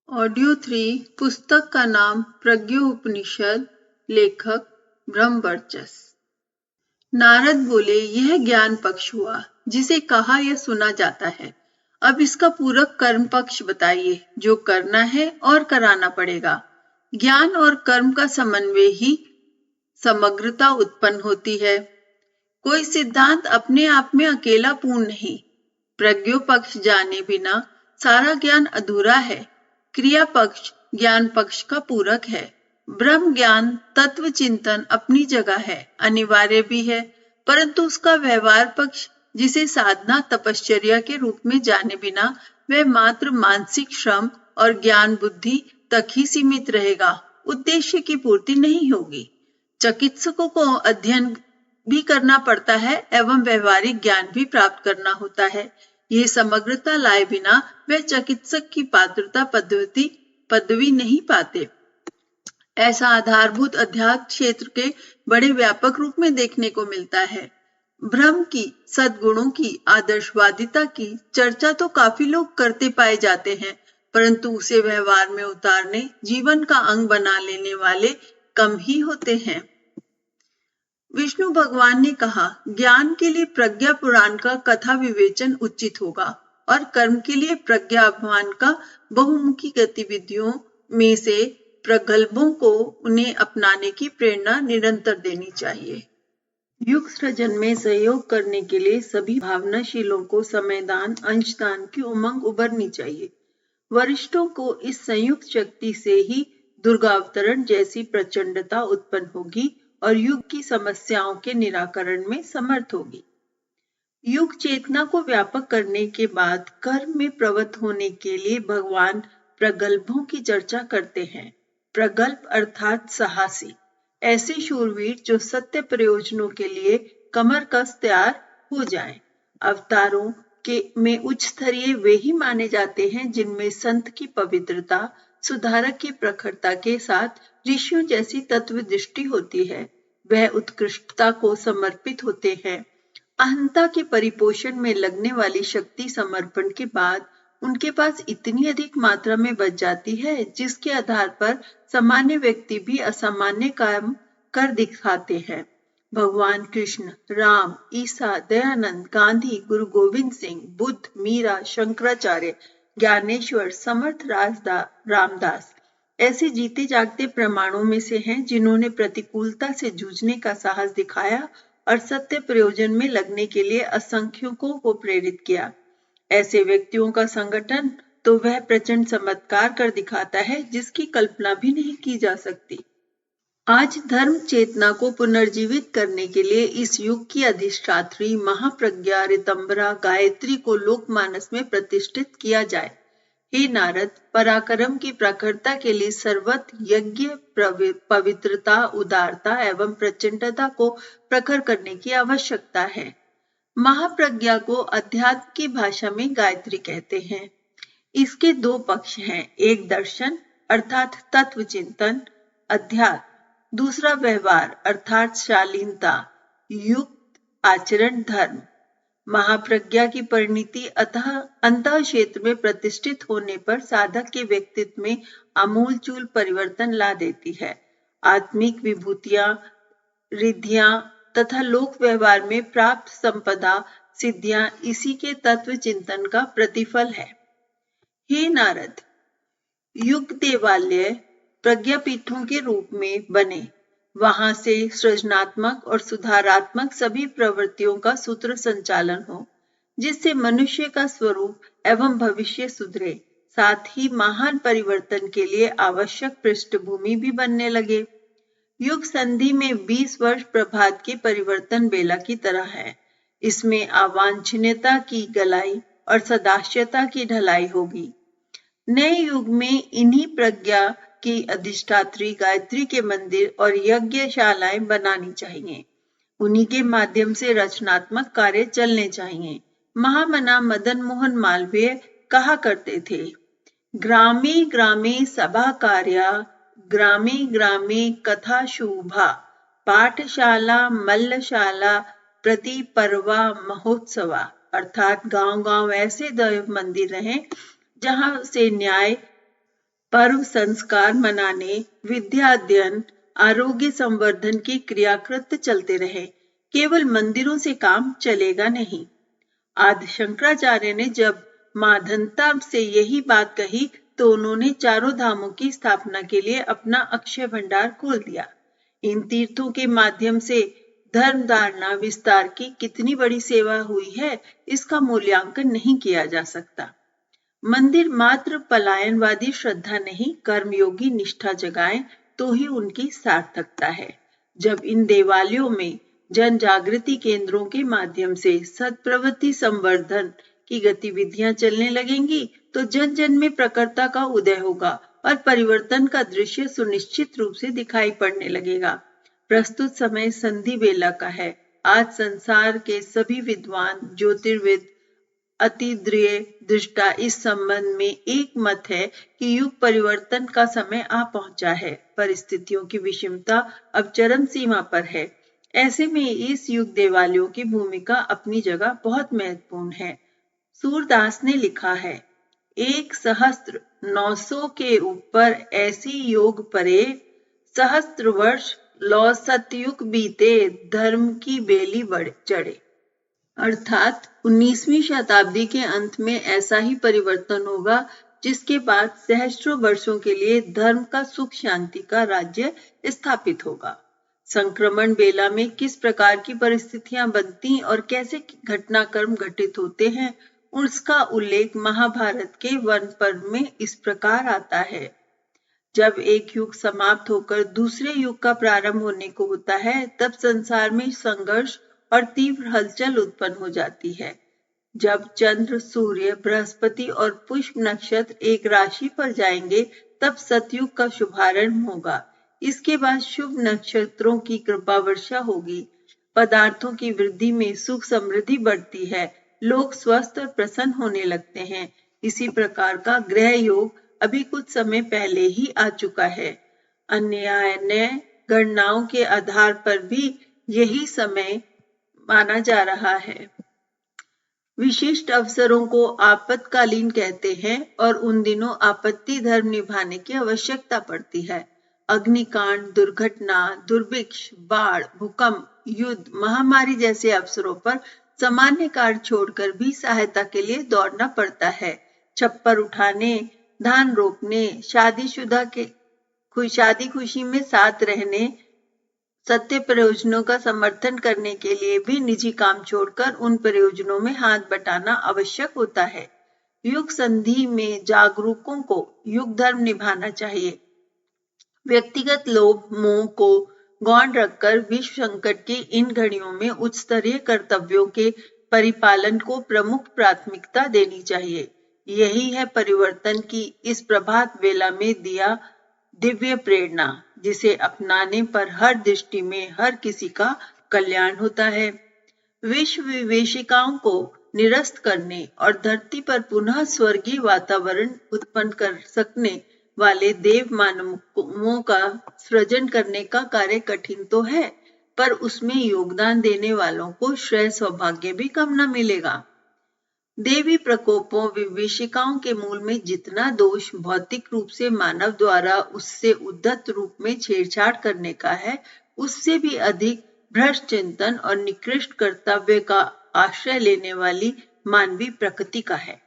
Audio 3 पुस्तक का नाम प्रज्ञोपनिषद, लेखक ब्रह्मवर्चस्व। नारद बोले, यह ज्ञान पक्ष हुआ जिसे कहा या सुना जाता है। अब इसका पूरक कर्म पक्ष बताइए, जो करना है और कराना पड़ेगा। ज्ञान और कर्म का समन्वय ही समग्रता उत्पन्न होती है। कोई सिद्धांत अपने आप में अकेला पूर्ण नहीं। प्रज्ञो पक्ष जाने बिना सारा ज्ञान अधूरा है। क्रिया पक्ष ज्ञान पक्ष का पूरक है। ब्रह्म ज्ञान तत्व चिंतन अपनी जगह है, अनिवार्य भी है, परंतु उसका व्यवहार पक्ष, जिसे साधना तपश्चर्या के रूप में जाने बिना वह मात्र मानसिक श्रम और ज्ञान बुद्धि तक ही सीमित रहेगा, उद्देश्य की पूर्ति नहीं होगी। चिकित्सकों को अध्ययन भी करना पड़ता है एवं व्यवहारिक ज्ञान भी प्राप्त करना होता है। ये समग्रता लाए बिना वे चिकित्सक की पात्रता पदवी नहीं पाते। ऐसा आधारभूत अध्यात्म क्षेत्र के बड़े व्यापक रूप में देखने को मिलता है। ब्रह्म की, सद्गुणों की, आदर्शवादिता की चर्चा तो काफी लोग करते पाए जाते हैं, परंतु उसे व्यवहार में उतारने, जीवन का अंग बना लेने वाले कम ही होते हैं। विष्णु भगवान ने कहा, ज्ञान के लिए प्रज्ञा पुराण का कथा विवेचन उचित होगा और कर्म के लिए प्रज्ञा अभिमान का बहुमुखी गतिविधियों में से प्रगल्भों को उन्हें अपनाने की प्रेरणा निरंतर देनी चाहिए। युग सृजन में सहयोग करने के लिए सभी भावनाशीलों को समयदान, अंशदान की उमंग उभरनी चाहिए। वरिष्ठों को इस संयुक्त शक्ति से ही दुर्गावतरण जैसी प्रचंडता उत्पन्न होगी और युग की समस्याओं के निराकरण में समर्थ होगी। युग चेतना को व्यापक करने के बाद कर्म में प्रवृत्त होने के लिए भगवान प्रगल्भों की चर्चा करते हैं। प्रगल्भ अर्थात साहसी, ऐसे शूरवीर जो सत्य प्रयोजनों के लिए कमर कस तैयार हो जाएं। अवतारों में उच्च स्तरीय वे ही माने जाते हैं जिनमें संत की पवित्रता, सुधारक की प्रखरता के साथ ऋषियों जैसी तत्व दृष्टि होती है। वह उत्कृष्टता को समर्पित होते हैं। अहंता के परिपोषण में लगने वाली शक्ति समर्पण के बाद उनके पास इतनी अधिक मात्रा में बच जाती है जिसके आधार पर सामान्य व्यक्ति भी असामान्य काम कर दिखाते हैं। भगवान कृष्ण, राम, ईसा, दयानंद, गांधी, गुरु गोविंद सिंह, बुद्ध, मीरा, शंकराचार्य, ज्ञानेश्वर, समर्थ रामदास ऐसे जीते जागते प्रमाणों में से हैं जिन्होंने प्रतिकूलता से जूझने का साहस दिखाया और सत्य प्रयोजन में लगने के लिए असंख्यों को प्रेरित किया। ऐसे व्यक्तियों का संगठन तो वह प्रचंड चमत्कार कर दिखाता है जिसकी कल्पना भी नहीं की जा सकती। आज धर्म चेतना को पुनर्जीवित करने के लिए इस युग की अधिष्ठात्री महाप्रज्ञा ऋतंबरा गायत्री को लोकमानस में प्रतिष्ठित किया जाए। हे नारद, पराक्रम की प्रखरता के लिए सर्वत्र यज्ञ, पवित्रता, उदारता एवं प्रचंडता को प्रखर करने की आवश्यकता है। महाप्रज्ञा को अध्यात्म की भाषा में गायत्री कहते हैं। इसके दो पक्ष हैं, एक दर्शन अर्थात तत्व चिंतन अध्यात्म, दूसरा व्यवहार अर्थात शालीनता युक्त आचरण धर्म। महाप्रज्ञा की परिणति अंतः क्षेत्र में प्रतिष्ठित होने पर साधक के व्यक्तित्व में आमूलचूल परिवर्तन ला देती है। आत्मिक विभूतियां, रिद्धियां तथा लोक व्यवहार में प्राप्त संपदा सिद्धियां इसी के तत्व चिंतन का प्रतिफल है। हे नारद, युग देवालय प्रज्ञापीठों के रूप में बने, वहां से सृजनात्मक और सुधारात्मक सभी प्रवृत्तियों का सूत्र संचालन हो, जिससे मनुष्य का स्वरूप एवं भविष्य सुधरे, साथ ही महान परिवर्तन के लिए आवश्यक पृष्ठभूमि भी बनने लगे। युग संधि में 20 वर्ष प्रभात के परिवर्तन बेला की तरह है। इसमें अवांछनीयता की गलाई और सदाश्यता की ढलाई होगी। नए युग में इन्हीं प्रज्ञा की अधिष्ठात्री गायत्री के मंदिर और यज्ञशालाएं बनानी चाहिए। उन्हीं के माध्यम से रचनात्मक कार्य चलने चाहिए। महामना मदन मोहन मालवीय कहा करते थे, ग्रामे ग्रामे सभा कार्या, ग्रामे ग्रामे कथा शोभा, पाठशाला मल्लशाला प्रति पर्वा महोत्सवा। अर्थात गांव गांव ऐसे दैव मंदिर रहें जहां से न्याय, पर्व संस्कार मनाने, विद्या अध्ययन, आरोग्य संवर्धन के क्रियाकृत्य चलते रहे। केवल मंदिरों से काम चलेगा नहीं। आदि शंकराचार्य ने जब माधनता से यही बात कही तो उन्होंने चारों धामों की स्थापना के लिए अपना अक्षय भंडार खोल दिया। इन तीर्थों के माध्यम से धर्म धारणा विस्तार की कितनी बड़ी सेवा हुई है, इसका मूल्यांकन नहीं किया जा सकता। मंदिर मात्र पलायनवादी श्रद्धा नहीं, कर्मयोगी निष्ठा जगाएं तो ही उनकी सार्थकता है। जब इन देवालयों में जन जागृति केंद्रों के माध्यम से सत्प्रवृत्ति संवर्धन की गतिविधियां चलने लगेंगी तो जन जन में प्रखरता का उदय होगा और परिवर्तन का दृश्य सुनिश्चित रूप से दिखाई पड़ने लगेगा। प्रस्तुत समय संधि बेला का है। आज संसार के सभी विद्वान, ज्योतिर्विद, अतिद्रिय दृष्टा इस संबंध में एक मत है कि युग परिवर्तन का समय आ पहुंचा है। परिस्थितियों की विषमता अब चरम सीमा पर है। ऐसे में इस युग देवालयों की भूमिका अपनी जगह बहुत महत्वपूर्ण है। सूरदास ने लिखा है, 1,900 के ऊपर ऐसी योग परे, सहस्त्र वर्ष लौ सतयुग बीते, धर्म की बेली बढ़ चढ़े। अर्थात 19वीं शताब्दी के अंत में ऐसा ही परिवर्तन होगा जिसके बाद सहस्त्रों वर्षों के लिए धर्म का सुख शांति का राज्य स्थापित होगा। संक्रमण बेला में किस प्रकार की परिस्थितियां बनती और कैसे घटनाक्रम घटित होते हैं, उसका उल्लेख महाभारत के वन पर्व में इस प्रकार आता है। जब एक युग समाप्त होकर दूसरे युग का प्रारंभ होने को होता है, तब संसार में संघर्ष और तीव्र हलचल उत्पन्न हो जाती है। जब चंद्र, सूर्य, बृहस्पति और पुष्प नक्षत्र एक राशि पर जाएंगे, तब सतयुग का शुभारंभ होगा। इसके बाद शुभ नक्षत्रों की कृपा वर्षा होगी। पदार्थों की वृद्धि में सुख समृद्धि बढ़ती है। लोग स्वस्थ और प्रसन्न होने लगते हैं। इसी प्रकार का ग्रह योग अभी कुछ समय पहले ही आ चुका है। अन्य गणनाओं के आधार पर भी यही समय माना जा रहा है। विशिष्ट अवसरों को आपातकालीन कहते हैं और उन दिनों आपत्ति धर्म निभाने की आवश्यकता पड़ती है। अग्निकांड, दुर्घटना, दुर्भिक्ष, बाढ़, भूकंप, युद्ध, महामारी जैसे अवसरों पर सामान्य कार्य छोड़कर भी सहायता के लिए दौड़ना पड़ता है। छप्पर उठाने, धान रोपने, शादी खुशी में साथ रहने, सत्य प्रयोजनों का समर्थन करने के लिए भी निजी काम छोड़कर उन प्रयोजनों में हाथ बटाना आवश्यक होता है। युग संधि में जागरूकों को युग धर्म निभाना चाहिए। व्यक्तिगत लोभ मोह को गौण रखकर विश्व संकट की इन घड़ियों में उच्च स्तरीय कर्तव्यों के परिपालन को प्रमुख प्राथमिकता देनी चाहिए। यही है परिवर्तन की इस प्रभात वेला में दिया दिव्य प्रेरणा, जिसे अपनाने पर हर दृष्टि में हर किसी का कल्याण होता है। विश्व विवेशिकाओं को निरस्त करने और धरती पर पुनः स्वर्गीय वातावरण उत्पन्न कर सकने वाले देव मानवों का सृजन करने का कार्य कठिन तो है, पर उसमें योगदान देने वालों को श्रेय सौभाग्य भी कम न मिलेगा। देवी प्रकोपों विभीषिकाओं के मूल में जितना दोष भौतिक रूप से मानव द्वारा उससे उद्धत रूप में छेड़छाड़ करने का है, उससे भी अधिक भ्रष्ट चिंतन और निकृष्ट कर्तव्य का आश्रय लेने वाली मानवीय प्रकृति का है।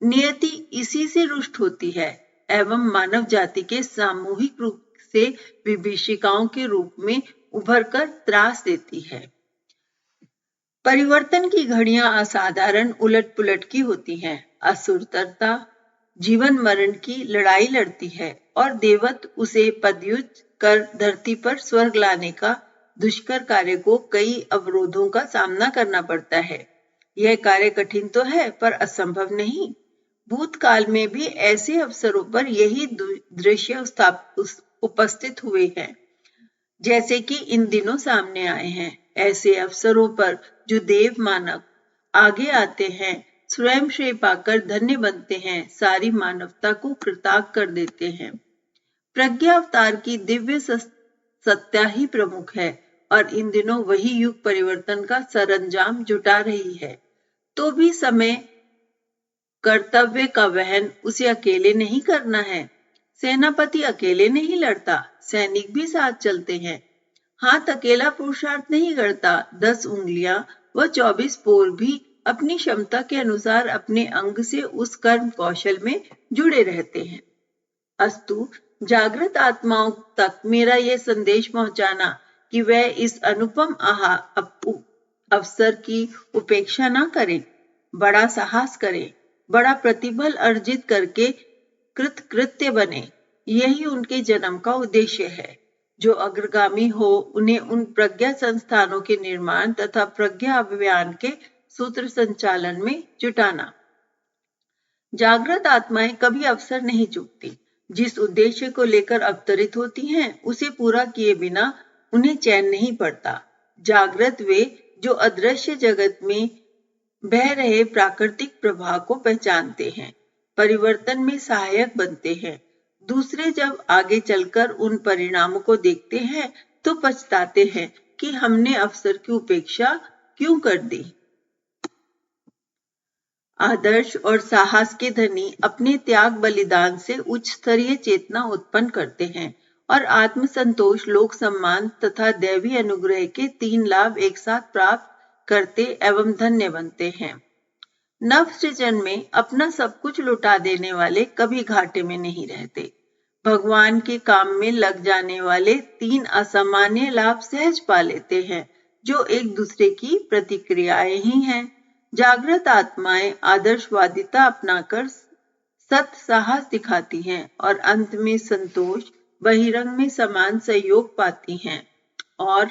नियति इसी से रुष्ट होती है एवं मानव जाति के सामूहिक रूप से विभीषिकाओं के रूप में उभरकर त्रास देती है। परिवर्तन की घड़ियां असाधारण उलट पुलट की होती हैं। असुरतरता जीवन मरण की लड़ाई लड़ती है और देवत उसे पदयुत कर धरती पर स्वर्ग लाने का दुष्कर कार्य को कई अवरोधों का सामना करना पड़ता है। यह कार्य कठिन तो है पर असंभव नहीं। भूतकाल में भी ऐसे अवसरों पर यही दृश्य उपस्थित हुए हैं, जैसे कि इन दिनों सामने आए हैं। ऐसे अवसरों पर जो देव मानव आगे आते हैं, स्वयं श्रेय पाकर धन्य बनते हैं, सारी मानवता को कृतार्थ कर देते हैं। प्रज्ञा अवतार की दिव्य सत्या ही प्रमुख है और इन दिनों वही युग परिवर्तन का सरंजाम जुटा रही है। तो भी समय कर्तव्य का वहन उसे अकेले नहीं करना है। सेनापति अकेले नहीं लड़ता, सैनिक भी साथ चलते हैं। हाथ अकेला पुरुषार्थ नहीं करता, 10 उंगलियां व 24 पोर भी अपनी क्षमता के अनुसार अपने अंग से उस कर्म कौशल में जुड़े रहते हैं। अस्तु, जागृत आत्माओं तक मेरा यह संदेश पहुंचाना कि वह इस अनुपम अवसर की उपेक्षा न करें, बड़ा साहस करें, बड़ा प्रतिबल अर्जित करके कृतकृत्य बने, यही उनके जन्म का उद्देश्य है। जो अग्रगामी हो उन्हें उन प्रज्ञा संस्थानों के निर्माण तथा प्रज्ञा अभियान के सूत्र संचालन में जुटाना। जागृत आत्माएं कभी अवसर नहीं चूकती। जिस उद्देश्य को लेकर अवतरित होती हैं, उसे पूरा किए बिना उन्हें चैन नहीं पड़ता। जागृत वे जो अदृश्य जगत में बह रहे प्राकृतिक प्रवाह को पहचानते हैं, परिवर्तन में सहायक बनते हैं। दूसरे जब आगे चलकर उन परिणामों को देखते हैं तो पछताते हैं कि हमने अवसर की उपेक्षा क्यों कर दी। आदर्श और साहस के धनी अपने त्याग बलिदान से उच्च स्तरीय चेतना उत्पन्न करते हैं और आत्मसंतोष, लोक सम्मान तथा दैवी अनुग्रह के 3 लाभ एक साथ प्राप्त करते एवं धन्य बनते हैं। नव सृजन में अपना सब कुछ लुटा देने वाले कभी घाटे में नहीं रहते। भगवान के काम में लग जाने वाले 3 असामान्य लाभ सहज पा लेते हैं, जो एक दूसरे की प्रतिक्रियाएं ही हैं। जागृत आत्माएं आदर्शवादिता अपनाकर सत साहस दिखाती हैं और अंत में संतोष, बहिरंग में समान सहयोग पाती हैं और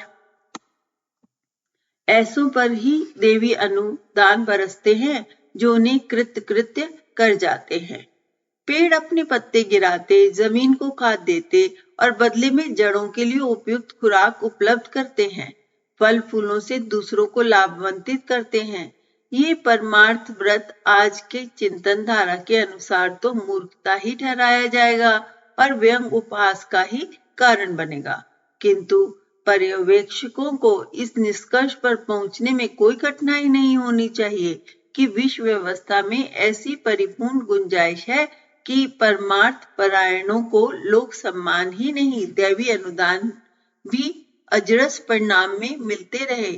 ऐसों पर ही देवी अनुदान बरसते हैं जो उन्हें कृतकृत्य कर जाते हैं। पेड़ अपने पत्ते गिराते, जमीन को खाद देते और बदले में जड़ों के लिए उपयुक्त खुराक उपलब्ध करते हैं। फल फूलों से दूसरों को लाभान्वित करते हैं। ये परमार्थ व्रत आज के चिंतन धारा के अनुसार तो मूर्खता ही ठहराया जाएगा और व्यंग उपहास का ही कारण बनेगा, किंतु पर्यवेक्षकों को इस निष्कर्ष पर पहुंचने में कोई कठिनाई नहीं होनी चाहिए कि विश्व व्यवस्था में ऐसी परिपूर्ण गुंजाइश है कि परमार्थ परायणों को लोक सम्मान ही नहीं, दैवी अनुदान भी अजरस परिणाम में मिलते रहे।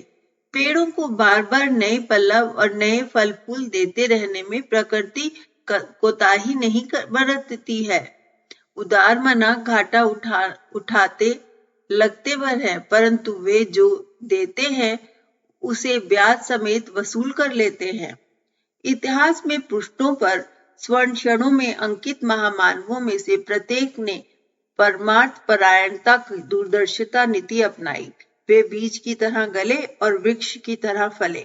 पेड़ों को बार बार नए पल्लव और नए फल फूल देते रहने में प्रकृति कोताही नहीं बरतती है। उदार मना घाटा उठाते लगते भर है, परंतु वे जो देते हैं उसे ब्याज समेत वसूल कर लेते हैं। इतिहास में पृष्ठों पर स्वर्ण क्षणों में अंकित महामानवों में से प्रत्येक ने परमार्थ परायणता की दूरदर्शिता नीति अपनाई। वे बीज की तरह गले और वृक्ष की तरह फले।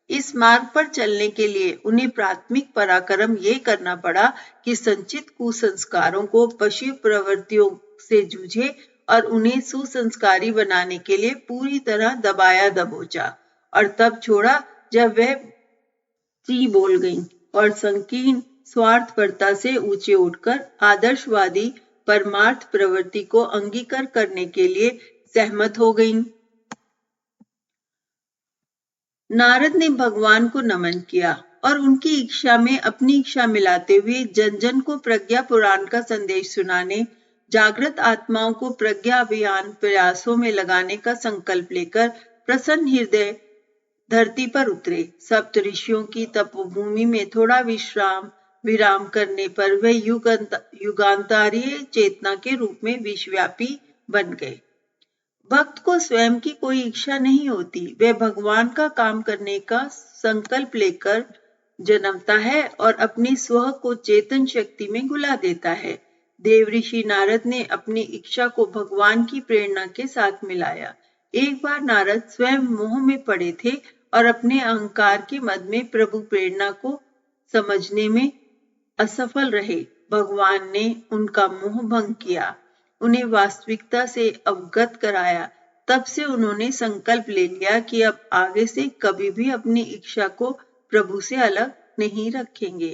इस मार्ग पर चलने के लिए उन्हें प्राथमिक पराक्रम ये करना पड़ा कि संचित कुसंस्कारों को पशु प्रवृत्तियों से जूझे और उन्हें सुसंस्कारी बनाने के लिए पूरी तरह दबाया दबोचा, और तब छोड़ा जब वह ची बोल गईं और संकीर्ण स्वार्थपरता से ऊंचे उठकर आदर्शवादी परमार्थ प्रवृत्ति को अंगीकार करने के लिए सहमत हो गईं। नारद ने भगवान को नमन किया और उनकी इच्छा में अपनी इच्छा मिलाते हुए जन जन को प्रज्ञा पुराण का संदेश सुनाने, जागृत आत्माओं को प्रज्ञा अभियान प्रयासों में लगाने का संकल्प लेकर प्रसन्न हृदय धरती पर उतरे। सप्त ऋषियों की तपोभूमि में थोड़ा विराम करने पर वे युगांतरीय चेतना के रूप में विश्वव्यापी बन गए। भक्त को स्वयं की कोई इच्छा नहीं होती, वह भगवान का काम करने का संकल्प लेकर जन्मता है और अपनी स्व को चेतन शक्ति में घुला देता है। देव ऋषि नारद ने अपनी इच्छा को भगवान की प्रेरणा के साथ मिलाया। एक बार नारद स्वयं मोह में पड़े थे और अपने अहंकार के मद में प्रभु प्रेरणा को समझने में असफल रहे। भगवान ने उनका मोह भंग किया, उन्हें वास्तविकता से अवगत कराया। तब से उन्होंने संकल्प ले लिया कि अब आगे से कभी भी अपनी इच्छा को प्रभु से अलग नहीं रखेंगे।